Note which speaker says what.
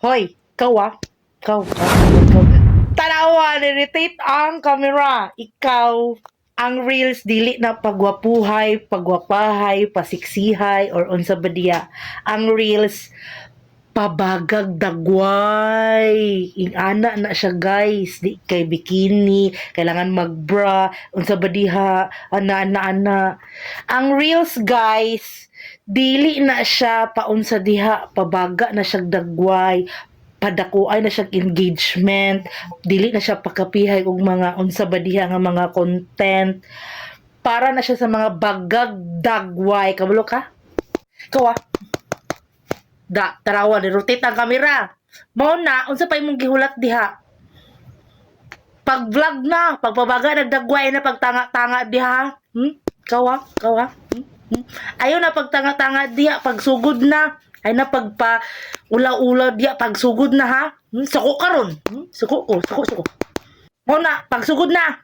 Speaker 1: Hoy, ikaw ah. Ikaw. Tanawa, niritate ang camera. Ikaw, ang reels dili na pagwapuhay, pagwapahay, pasiksihay, or unsa ba diya. Ang reels, pabagag dagway. Ing-ana na siya guys. Di kay bikini, kailangan mag-bra, unsa ba diha, ana. Ang reels guys, dili na siya paunsa diha, pabaga na siya dagway, padakuay na siya engagement, dili na siya pakapihay og mga unsa ba diha nga mga content, para na siya sa mga bagag dagway. Kabalo ka? Ikaw ah, tarawa ni rotate ang kamera. Mao na unsa pa imong gihulat diha? Pag vlog na, pagpabaga nagdagway na pagtanga-tanga diha. Kawa. Ayaw na pagtanga-tanga diha, pagsugod na. Ay na pagpa ulaw-ulaw diha, pagsugod na ha. Suko karon. Suko ko. Mo na, pagsugod na.